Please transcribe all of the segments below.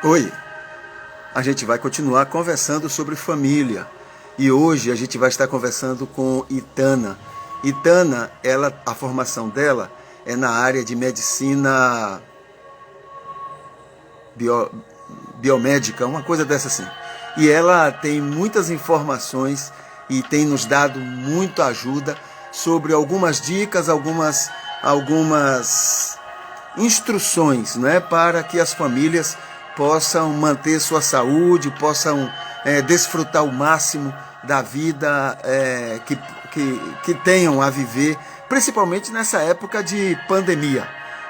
Oi, a gente vai continuar conversando sobre família e hoje a gente vai estar conversando com Itana. Itana, a formação dela é na área de medicina bio, biomédica, uma coisa dessa assim. E ela tem muitas informações e tem nos dado muita ajuda sobre algumas dicas, algumas instruções, né, para que as famílias possam manter sua saúde, possam desfrutar o máximo da vida que tenham a viver, principalmente nessa época de pandemia.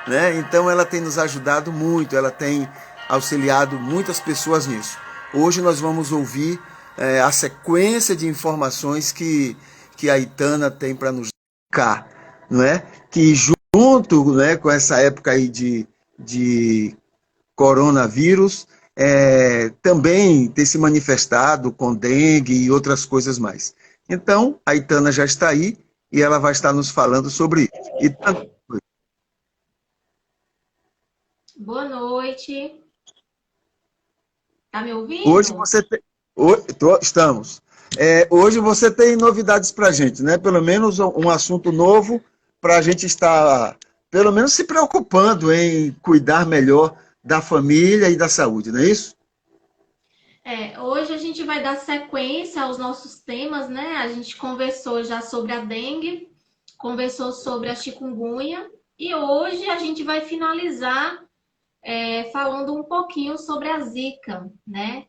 Né? Então ela tem nos ajudado muito, ela tem auxiliado muitas pessoas nisso. Hoje nós vamos ouvir a sequência de informações que a Itana tem para nos dar, não é? Que junto, né, com essa época aí de coronavírus, também tem se manifestado com dengue e outras coisas mais. Então, a Itana já está aí e ela vai estar nos falando sobre isso. Itana, Boa noite. Tá me hoje ouvindo? você tem. Estamos. Hoje você tem novidades para a gente, né? Pelo menos um assunto novo para a gente estar, pelo menos, se preocupando em cuidar melhor da família e da saúde, não é isso? Hoje a gente vai dar sequência aos nossos temas, né? A gente conversou já sobre a dengue, conversou sobre a chikungunya e hoje a gente vai finalizar falando um pouquinho sobre a Zika, né?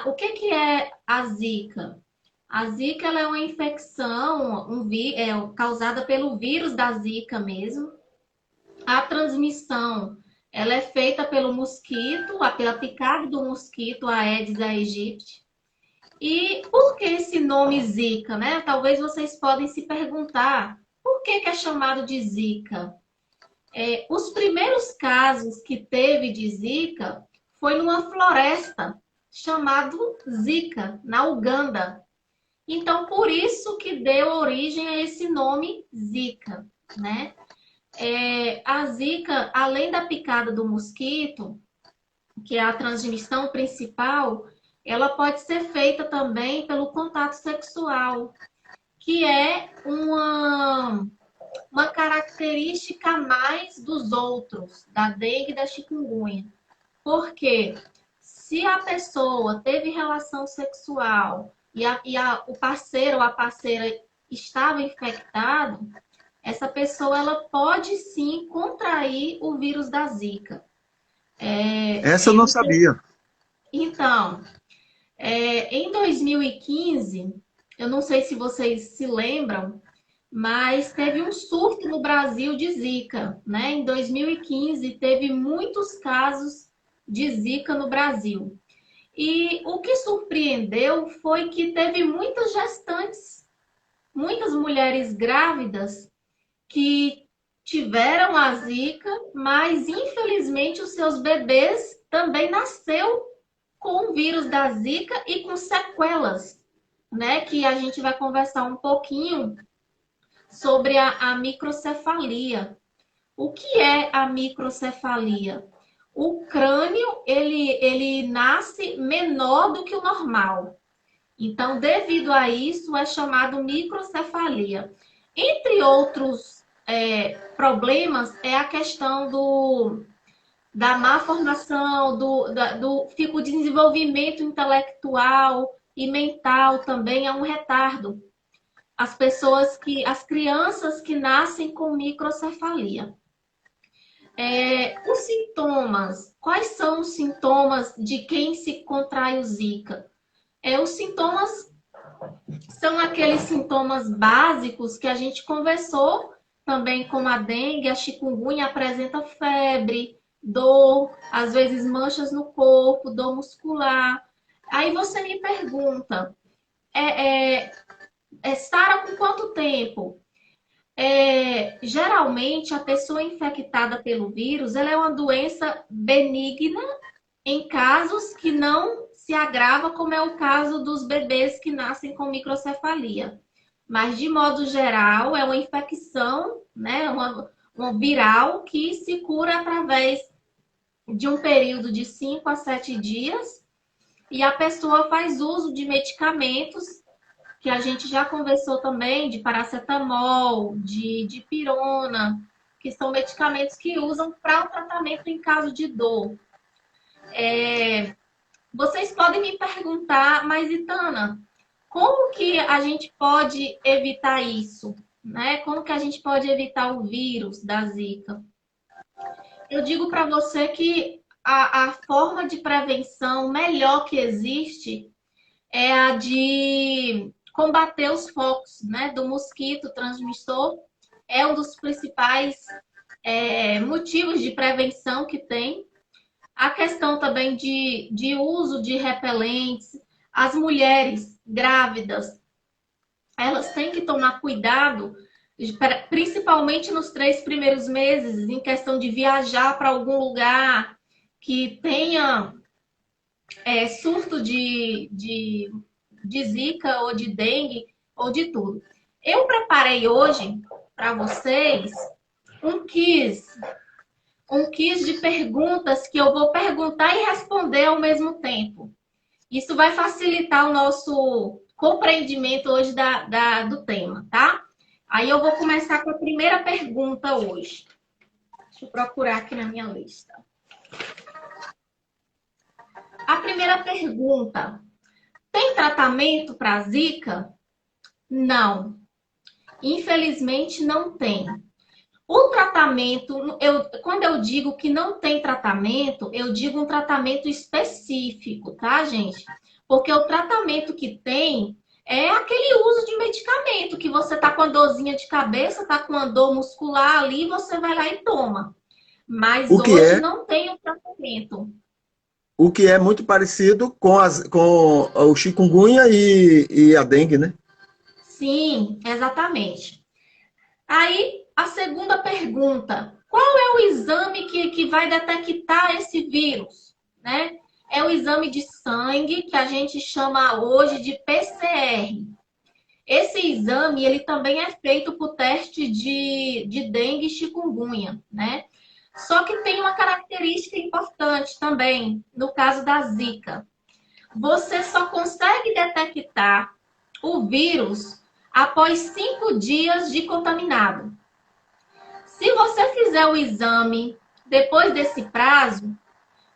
O que que é a Zika? A Zika ela é uma infecção causada pelo vírus da Zika mesmo. A transmissão, ela é feita pelo mosquito, pela picada do mosquito Aedes aegypti. E por que esse nome Zika, né? Talvez vocês podem se perguntar, por que que é chamado de Zika? Os primeiros casos que teve de Zika foi numa floresta chamado Zika, na Uganda. Então, por isso que deu origem a esse nome Zika, né? A zika, além da picada do mosquito, que é a transmissão principal, ela pode ser feita também pelo contato sexual, que é uma característica a mais dos outros, da dengue e da chikungunya. Porque se a pessoa teve relação sexual o parceiro ou a parceira estava infectado, essa pessoa ela pode sim contrair o vírus da Zika. Essa eu não sabia. Então, em 2015, eu não sei se vocês se lembram, mas teve um surto no Brasil de Zika, né? Em 2015 teve muitos casos de Zika no Brasil. E o que surpreendeu foi que teve muitas gestantes, muitas mulheres grávidas que tiveram a Zika, mas infelizmente os seus bebês também nasceu com o vírus da Zika e com sequelas, né? Que a gente vai conversar um pouquinho sobre a microcefalia. O que é a microcefalia? O crânio, ele nasce menor do que o normal. Então, devido a isso, é chamado microcefalia. Entre outros problemas, é a questão da má formação, do tipo de desenvolvimento intelectual e mental também é um retardo. As crianças que nascem com microcefalia. Os sintomas, quais são os sintomas de quem se contrai o Zika? Os sintomas são aqueles sintomas básicos que a gente conversou também com a dengue, a chikungunya apresenta febre, dor, às vezes manchas no corpo, dor muscular. Aí você me pergunta, Sara, com quanto tempo? Geralmente, a pessoa infectada pelo vírus, ela é uma doença benigna em casos que não se agrava, como é o caso dos bebês que nascem com microcefalia. Mas, de modo geral, é uma infecção, né, uma viral que se cura através de um período de 5 a 7 dias e a pessoa faz uso de medicamentos que a gente já conversou também, de paracetamol, de dipirona, que são medicamentos que usam para o tratamento em caso de dor. Vocês podem me perguntar, mas Itana, como que a gente pode evitar isso? Né? Como que a gente pode evitar o vírus da Zika? Eu digo para você que a forma de prevenção melhor que existe é a de combater os focos, né, do mosquito transmissor. É um dos principais motivos de prevenção que tem. A questão também de uso de repelentes. As mulheres grávidas, elas têm que tomar cuidado, principalmente nos 3 primeiros meses, em questão de viajar para algum lugar que tenha surto de Zika ou de dengue ou de tudo. Eu preparei hoje para vocês um quiz de perguntas que eu vou perguntar e responder ao mesmo tempo. Isso vai facilitar o nosso compreendimento hoje do tema, tá? Aí eu vou começar com a primeira pergunta hoje. Deixa eu procurar aqui na minha lista. A primeira pergunta: tem tratamento para Zika? Não. Infelizmente não tem. O tratamento, quando eu digo que não tem tratamento, eu digo um tratamento específico, tá, gente? Porque o tratamento que tem é aquele uso de medicamento, que você tá com a dorzinha de cabeça, tá com uma dor muscular ali, você vai lá e toma. Mas hoje não tem o tratamento. O que é muito parecido com o chikungunya e a dengue, né? Sim, exatamente. Aí, a segunda pergunta: qual é o exame que vai detectar esse vírus? Né? É o exame de sangue, que a gente chama hoje de PCR. Esse exame, ele também é feito para o teste de dengue e chikungunya, né? Só que tem uma característica importante também, no caso da Zika. Você só consegue detectar o vírus após 5 dias de contaminado. Se você fizer o exame depois desse prazo,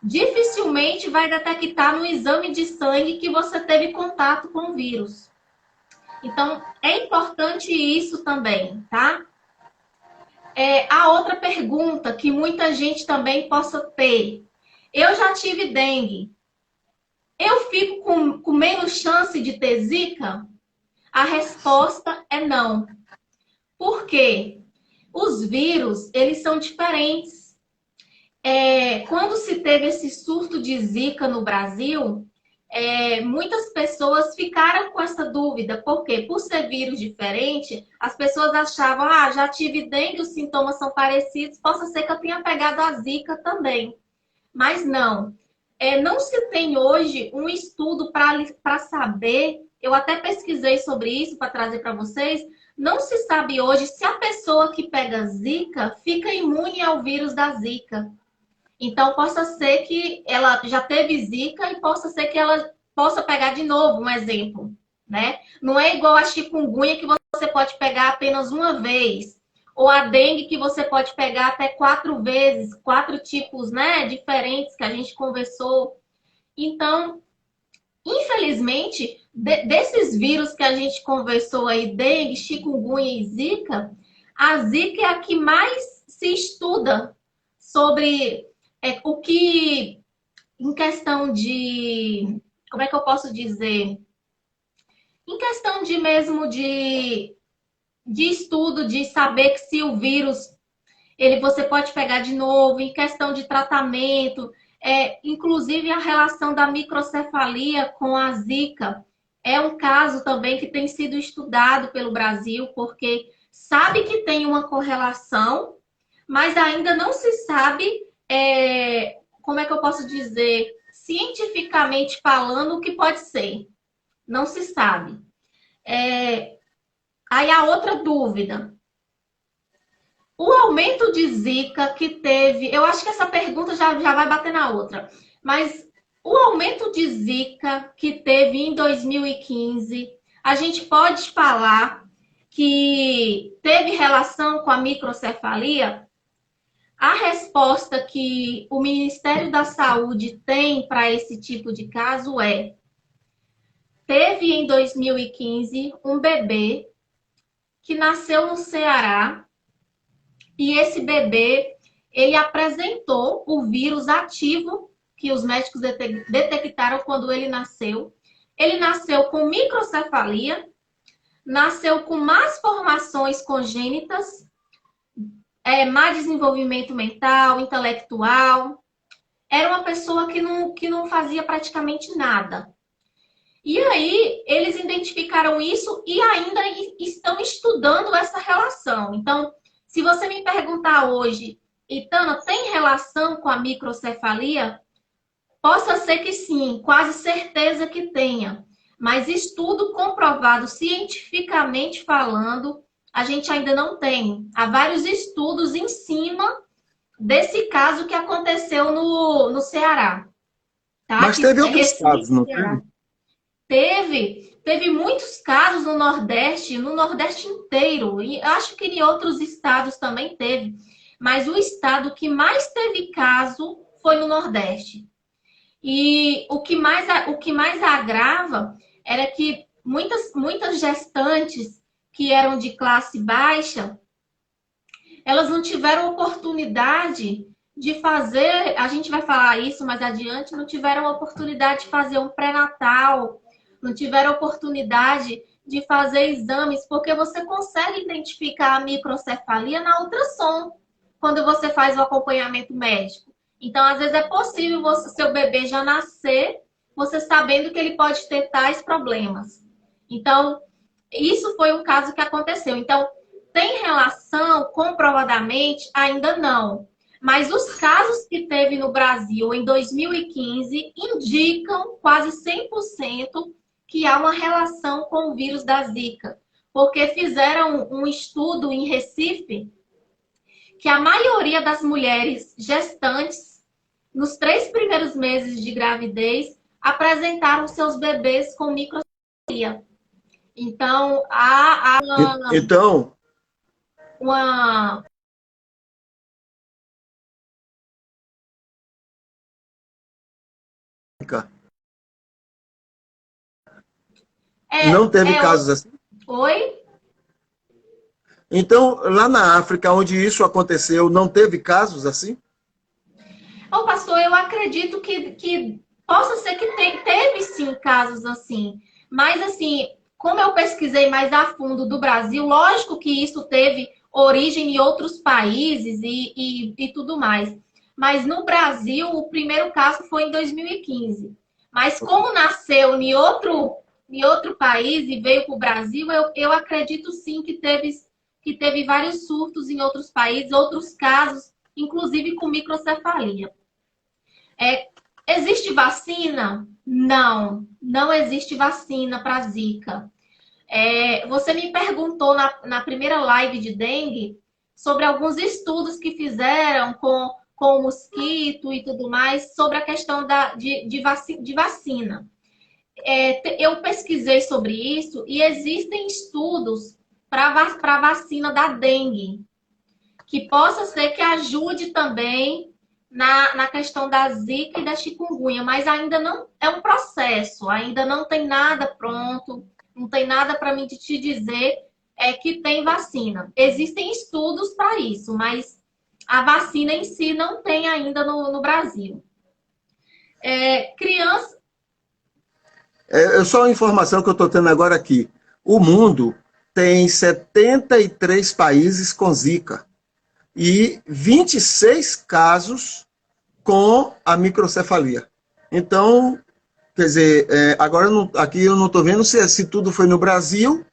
dificilmente vai detectar no exame de sangue que você teve contato com o vírus. Então, é importante isso também, tá? A outra pergunta que muita gente também possa ter: eu já tive dengue, eu fico com menos chance de ter Zika? A resposta é não. Por quê? Os vírus, eles são diferentes. Quando se teve esse surto de Zika no Brasil, muitas pessoas ficaram com essa dúvida. Por quê? Por ser vírus diferente, as pessoas achavam, já tive dengue, os sintomas são parecidos, possa ser que eu tenha pegado a Zika também. Mas não. Não se tem hoje um estudo para saber, eu até pesquisei sobre isso para trazer para vocês, não se sabe hoje se a pessoa que pega Zika fica imune ao vírus da Zika. Então, possa ser que ela já teve Zika e possa ser que ela possa pegar de novo, um exemplo, né? Não é igual a chikungunya que você pode pegar apenas uma vez, ou a dengue que você pode pegar até 4 vezes, 4 tipos, né, diferentes que a gente conversou. Então, infelizmente, desses vírus que a gente conversou aí, dengue, chikungunya e Zika, a Zika é a que mais se estuda sobre o que, em questão de, como é que eu posso dizer? Em questão de mesmo de estudo, de saber que se o vírus, você pode pegar de novo, em questão de tratamento, inclusive a relação da microcefalia com a Zika. É um caso também que tem sido estudado pelo Brasil, porque sabe que tem uma correlação, mas ainda não se sabe, como é que eu posso dizer, cientificamente falando, o que pode ser. Não se sabe. Aí a outra dúvida: o aumento de Zika que teve, eu acho que essa pergunta já vai bater na outra, mas o aumento de Zika que teve em 2015, a gente pode falar que teve relação com a microcefalia? A resposta que o Ministério da Saúde tem para esse tipo de caso é: teve em 2015 um bebê que nasceu no Ceará e esse bebê, ele apresentou o vírus ativo que os médicos detectaram quando ele nasceu. Ele nasceu com microcefalia, nasceu com más formações congênitas, má desenvolvimento mental, intelectual. Era uma pessoa que não fazia praticamente nada. E aí, eles identificaram isso e ainda estão estudando essa relação. Então, se você me perguntar hoje, Itana, tem relação com a microcefalia? Possa ser que sim, quase certeza que tenha. Mas estudo comprovado, cientificamente falando, a gente ainda não tem. Há vários estudos em cima desse caso que aconteceu no Ceará. Tá? Mas teve outros casos, não teve? Teve muitos casos no Nordeste inteiro. E acho que em outros estados também teve. Mas o estado que mais teve caso foi no Nordeste. E o que mais agrava era que muitas gestantes que eram de classe baixa, elas não tiveram oportunidade de fazer, a gente vai falar isso mais adiante, não tiveram oportunidade de fazer um pré-natal, não tiveram oportunidade de fazer exames, porque você consegue identificar a microcefalia na ultrassom, quando você faz o acompanhamento médico. Então, às vezes é possível seu bebê já nascer, você sabendo que ele pode ter tais problemas. Então, isso foi um caso que aconteceu. Então, tem relação, comprovadamente, ainda não. Mas os casos que teve no Brasil em 2015 indicam quase 100% que há uma relação com o vírus da Zika. Porque fizeram um estudo em Recife que a maioria das mulheres gestantes, nos 3 primeiros meses de gravidez, apresentaram seus bebês com microcefalia. Então, há uma... Não teve casos assim? Oi? Então, lá na África, onde isso aconteceu, não teve casos assim? Ô, pastor, eu acredito que possa ser que teve sim casos assim. Mas, assim, como eu pesquisei mais a fundo do Brasil, lógico que isso teve origem em outros países e tudo mais. Mas no Brasil, o primeiro caso foi em 2015. Mas como nasceu em outro país e veio para o Brasil, eu acredito sim que teve vários surtos em outros países, outros casos, inclusive com microcefalia. Existe vacina? Não, não existe vacina para Zika. Você me perguntou na primeira live de dengue sobre alguns estudos que fizeram com o mosquito e tudo mais, sobre a questão de vacina. Eu pesquisei sobre isso e existem estudos para a vacina da dengue, que possa ser que ajude também na questão da Zika e da chikungunya, mas ainda não é um processo, ainda não tem nada pronto, não tem nada para mim te dizer que tem vacina. Existem estudos para isso, mas a vacina em si não tem ainda no Brasil. Criança... Só uma informação que eu estou tendo agora aqui. O mundo tem 73 países com Zika e 26 casos com a microcefalia. Então, quer dizer, agora aqui eu não estou vendo se tudo foi no Brasil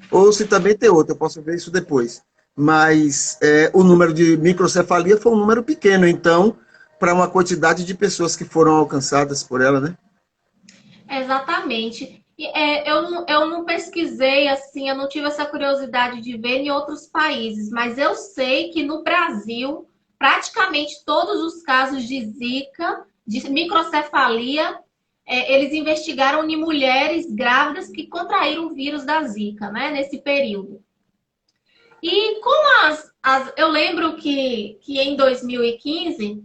ou se também tem outro. Eu posso ver isso depois. Mas o número de microcefalia foi um número pequeno, então, para uma quantidade de pessoas que foram alcançadas por ela, né? Exatamente. Eu não pesquisei, assim, eu não tive essa curiosidade de ver em outros países, mas eu sei que no Brasil, praticamente todos os casos de Zika, de microcefalia, eles investigaram em mulheres grávidas que contraíram o vírus da Zika, né, nesse período. E como eu lembro que em 2015,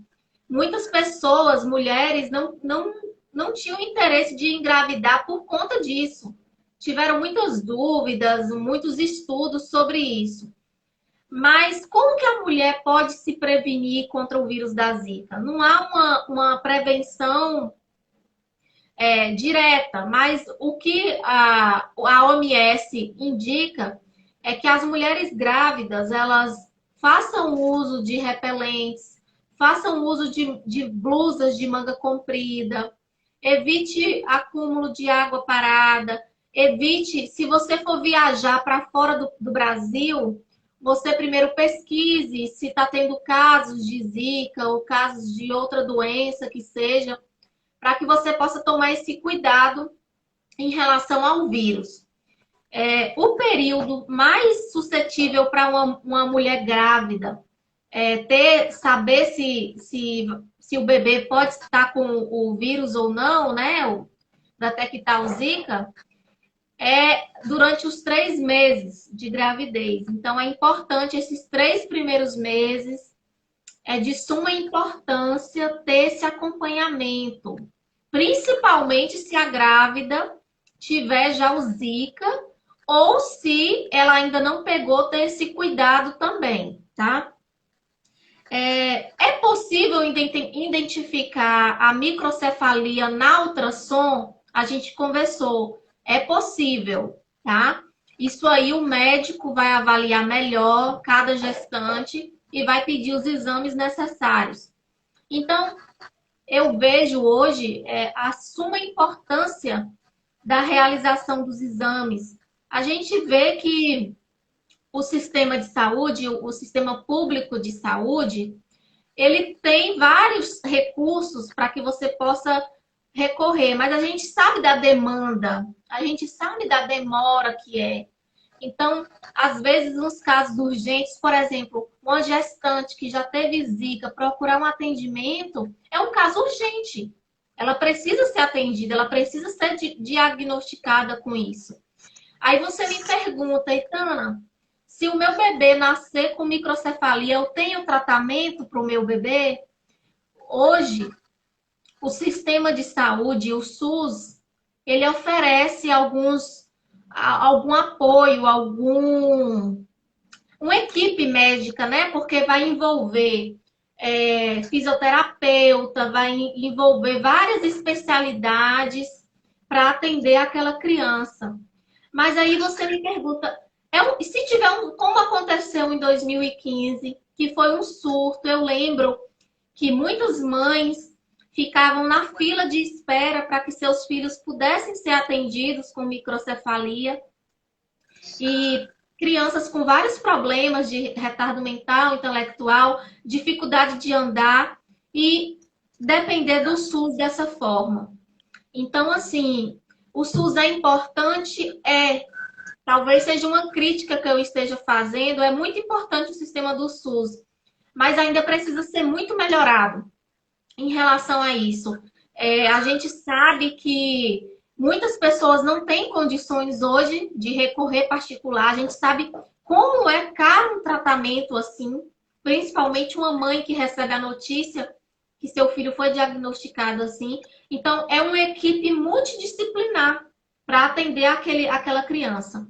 muitas pessoas, mulheres, não tinham interesse de engravidar por conta disso. Tiveram muitas dúvidas, muitos estudos sobre isso. Mas como que a mulher pode se prevenir contra o vírus da Zika? Não há uma prevenção direta, mas o que a OMS indica é que as mulheres grávidas, elas façam uso de repelentes, façam uso de blusas de manga comprida, evite acúmulo de água parada, evite, se você for viajar para fora do Brasil, você primeiro pesquise se está tendo casos de Zika ou casos de outra doença que seja, para que você possa tomar esse cuidado em relação ao vírus. O período mais suscetível para uma mulher grávida saber se o bebê pode estar com o vírus ou não, né? Da detectar o Zika, durante os 3 meses de gravidez. Então, é importante esses 3 primeiros meses. É de suma importância ter esse acompanhamento, principalmente se a grávida tiver já o Zika ou se ela ainda não pegou, ter esse cuidado também, tá? É possível identificar a microcefalia na ultrassom? A gente conversou. É possível, tá? Isso aí o médico vai avaliar melhor cada gestante e vai pedir os exames necessários. Então, eu vejo hoje a suma importância da realização dos exames. A gente vê que o sistema de saúde, o sistema público de saúde, ele tem vários recursos para que você possa recorrer, mas a gente sabe da demanda, a gente sabe da demora que é. Então, às vezes, nos casos urgentes, por exemplo, uma gestante que já teve Zika procurar um atendimento, é um caso urgente. Ela precisa ser atendida, ela precisa ser diagnosticada com isso. Aí você me pergunta, Itana, se o meu bebê nascer com microcefalia, eu tenho tratamento para o meu bebê? Hoje, o sistema de saúde, o SUS, ele oferece algum apoio, uma equipe médica, né? Porque vai envolver fisioterapeuta, vai envolver várias especialidades para atender aquela criança. Mas aí você me pergunta, se tiver como aconteceu em 2015, que foi um surto, eu lembro que muitas mães ficavam na fila de espera para que seus filhos pudessem ser atendidos com microcefalia. E crianças com vários problemas de retardo mental, intelectual, dificuldade de andar e depender do SUS dessa forma. Então, assim, o SUS é importante? Talvez seja uma crítica que eu esteja fazendo, é muito importante o sistema do SUS, mas ainda precisa ser muito melhorado em relação a isso. A gente sabe que muitas pessoas não têm condições hoje de recorrer particular. A gente sabe como é caro um tratamento assim, principalmente uma mãe que recebe a notícia que seu filho foi diagnosticado assim. Então, é uma equipe multidisciplinar para atender aquela criança.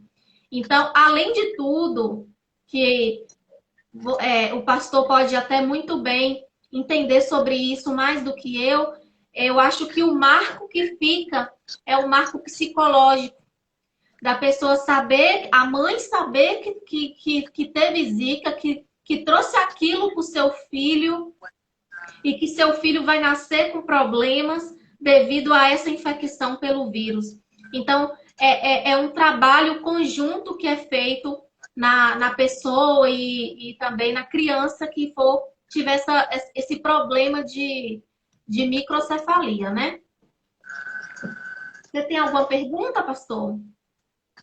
Então, além de tudo, que o pastor pode até muito bem entender sobre isso mais do que eu acho que o marco que fica é o marco psicológico, da pessoa saber, a mãe saber que teve Zika, que trouxe aquilo para o seu filho e que seu filho vai nascer com problemas devido a essa infecção pelo vírus. Então, é um trabalho conjunto que é feito na pessoa e também na criança que tiver esse problema de microcefalia, né? Você tem alguma pergunta, pastor?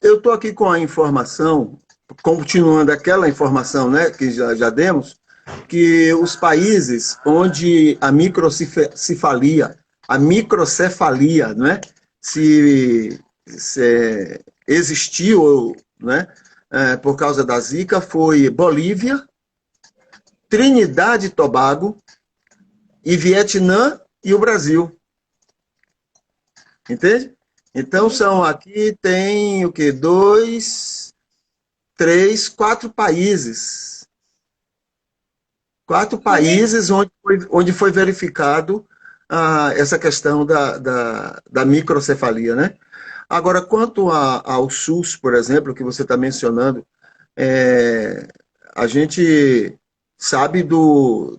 Eu estou aqui com a informação, continuando aquela informação, né, que já demos, que os países onde a microcefalia, né, se existiu, né, por causa da Zika, foi Bolívia, Trinidade e Tobago, e Vietnã e o Brasil. Entende? Então, aqui tem o quê? 2, 3, 4 países. 4 países onde foi verificado essa questão da microcefalia, né? Agora, quanto ao SUS, por exemplo, que você está mencionando, a gente sabe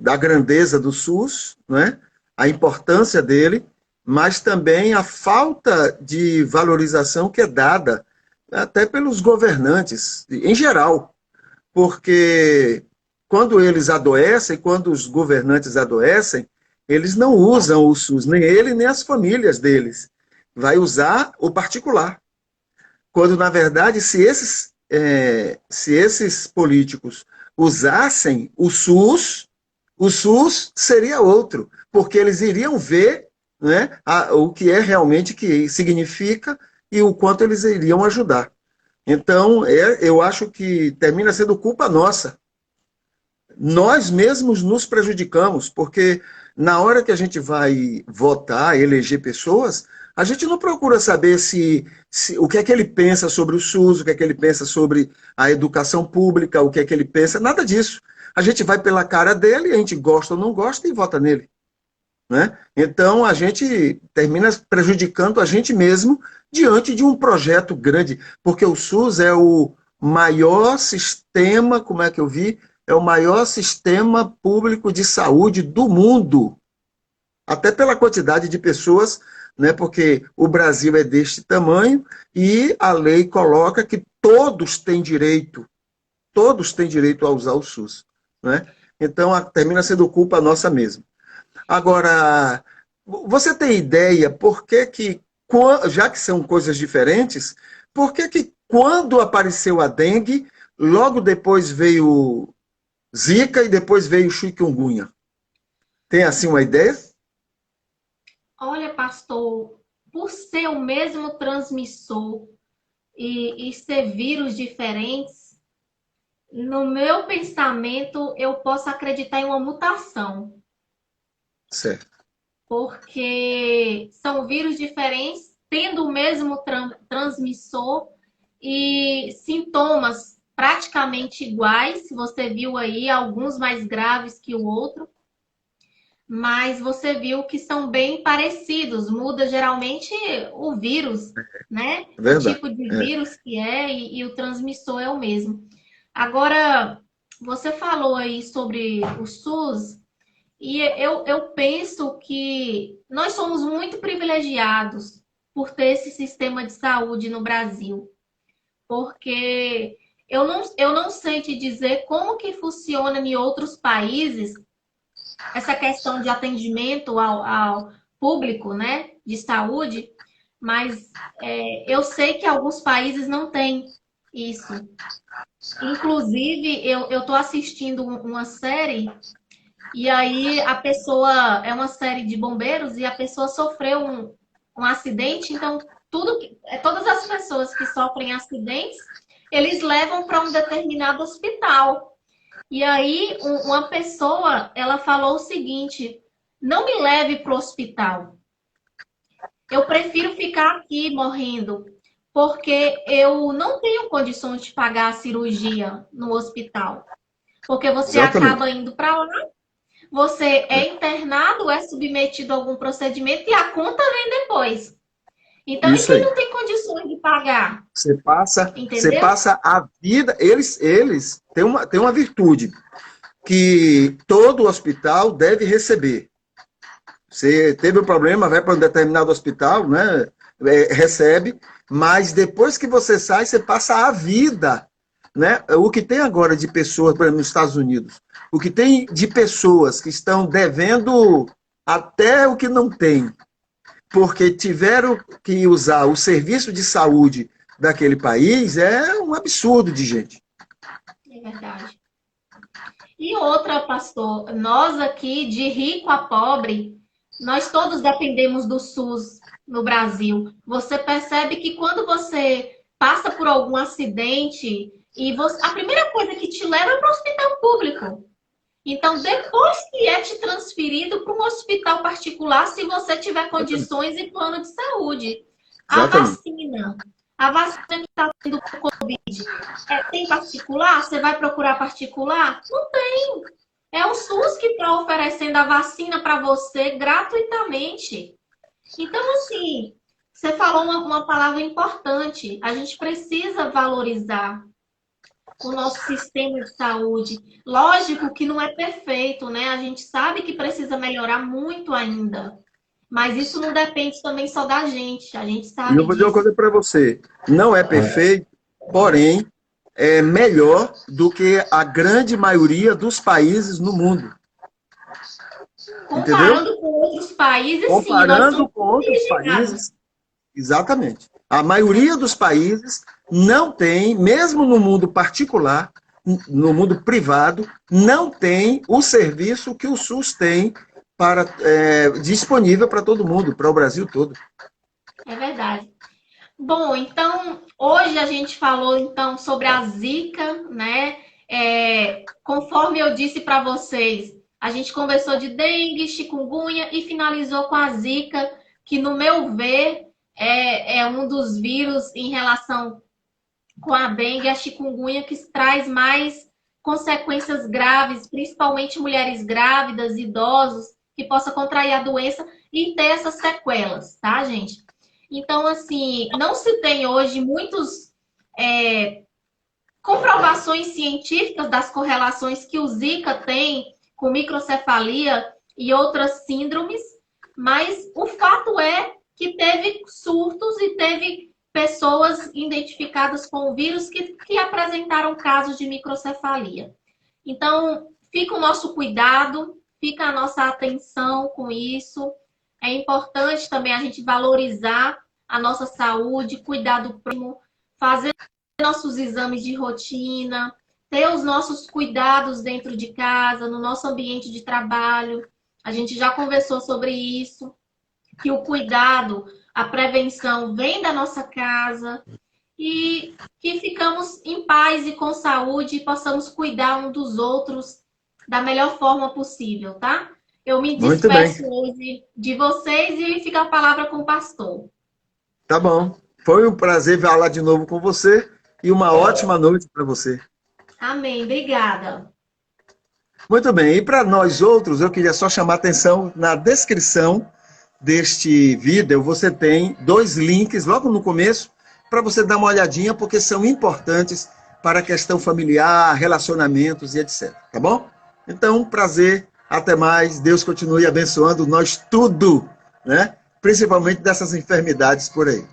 da grandeza do SUS, né? A importância dele, mas também a falta de valorização que é dada até pelos governantes, em geral, porque quando eles adoecem, quando os governantes adoecem, eles não usam o SUS, nem ele, nem as famílias deles. Vai usar o particular. Quando, na verdade, se esses políticos usassem o SUS seria outro, porque eles iriam ver, né, o que é realmente que significa e o quanto eles iriam ajudar. Então, eu acho que termina sendo culpa nossa. Nós mesmos nos prejudicamos, porque na hora que a gente vai votar, eleger pessoas, a gente não procura saber o que é que ele pensa sobre o SUS, o que é que ele pensa sobre a educação pública, o que é que ele pensa, nada disso. A gente vai pela cara dele, a gente gosta ou não gosta e vota nele. Né? Então, a gente termina prejudicando a gente mesmo diante de um projeto grande, porque o SUS é o maior sistema, como é que eu vi? É o maior sistema público de saúde do mundo, até pela quantidade de pessoas, né? Porque o Brasil é deste tamanho e a lei coloca que todos têm direito a usar o SUS. Né? Então, termina sendo culpa nossa mesmo. Agora, você tem ideia por que, já que são coisas diferentes, por que quando apareceu a dengue, logo depois veio Zika e depois veio chikungunya? Tem assim uma ideia? Olha, pastor, por ser o mesmo transmissor e ser vírus diferentes, no meu pensamento, eu posso acreditar em uma mutação. Certo. Porque são vírus diferentes, tendo o mesmo transmissor e sintomas praticamente iguais. Você viu aí alguns mais graves que o outro, mas você viu que são bem parecidos. Muda geralmente o vírus, né? O tipo de vírus que é e o transmissor é o mesmo. Agora, você falou aí sobre o SUS. E eu penso que nós somos muito privilegiados por ter esse sistema de saúde no Brasil. Porque eu não sei te dizer como que funciona em outros países essa questão de atendimento ao público, né, de saúde, mas eu sei que alguns países não têm isso. Inclusive, eu estou assistindo uma série. E aí a pessoa é uma série de bombeiros e a pessoa sofreu um acidente, então todas as pessoas que sofrem acidentes, eles levam para um determinado hospital. E aí uma pessoa, ela falou o seguinte: não me leve para o hospital. Eu prefiro ficar aqui morrendo, porque eu não tenho condições de pagar a cirurgia no hospital. Porque você acaba indo para lá, você é internado, é submetido a algum procedimento e a conta vem depois. Então, e quem não tem condições de pagar? Você passa a vida... Eles têm uma virtude que todo hospital deve receber. Você teve um problema, vai para um determinado hospital, né? Recebe, mas depois que você sai, você passa a vida. Né? O que tem agora de pessoas, por exemplo, nos Estados Unidos, o que tem de pessoas que estão devendo até o que não tem, porque tiveram que usar o serviço de saúde daquele país, é um absurdo de gente. É verdade. E outra, pastor, nós aqui, de rico a pobre, nós todos dependemos do SUS no Brasil. Você percebe que quando você passa por algum acidente e a primeira coisa que te leva é para o hospital público. Então, depois que é te transferido para um hospital particular, se você tiver condições e plano de saúde. Exatamente. A vacina que está sendo para o Covid, tem particular? Você vai procurar particular? Não tem. É o SUS que está oferecendo a vacina para você gratuitamente. Então, assim, você falou uma palavra importante. A gente precisa valorizar o nosso sistema de saúde. Lógico que não é perfeito, né? A gente sabe que precisa melhorar muito ainda. Mas isso não depende também só da gente. A gente E sabe eu vou dizer uma disso. coisa para você. Não é perfeito, porém, é melhor do que a grande maioria dos países no mundo. Entendeu? Comparando com outros países, sim, nós Comparando somos com outros privilegiados. países, exatamente. A maioria dos países não tem, mesmo no mundo particular, no mundo privado, não tem o serviço que o SUS tem disponível para todo mundo, para o Brasil todo. É verdade. Bom, então, hoje a gente falou então sobre a Zika, né? Conforme eu disse para vocês, a gente conversou de dengue, chikungunya e finalizou com a Zika, que no meu ver é um dos vírus em relação com a dengue e a chikungunya que traz mais consequências graves, principalmente mulheres grávidas, idosos, que possa contrair a doença e ter essas sequelas, tá, gente? Então, assim, não se tem hoje muitos comprovações científicas das correlações que o Zika tem com microcefalia e outras síndromes, mas o fato é que teve surtos e teve pessoas identificadas com o vírus que apresentaram casos de microcefalia. Então, fica o nosso cuidado, fica a nossa atenção com isso. É importante também a gente valorizar a nossa saúde, cuidar do próximo, fazer nossos exames de rotina, ter os nossos cuidados dentro de casa, no nosso ambiente de trabalho. A gente já conversou sobre isso, que o cuidado, a prevenção vem da nossa casa e que ficamos em paz e com saúde e possamos cuidar um dos outros da melhor forma possível, tá? Eu me Muito bem. despeço hoje de vocês e fica a palavra com o pastor. Tá bom. Foi um prazer falar de novo com você e uma ótima noite para você. Amém. Obrigada. Muito bem. E para nós outros, eu queria só chamar a atenção na descrição deste vídeo, você tem 2 links logo no começo para você dar uma olhadinha, porque são importantes para a questão familiar, relacionamentos e etc. Tá bom? Então, prazer, até mais. Deus continue abençoando nós tudo, né? Principalmente dessas enfermidades por aí.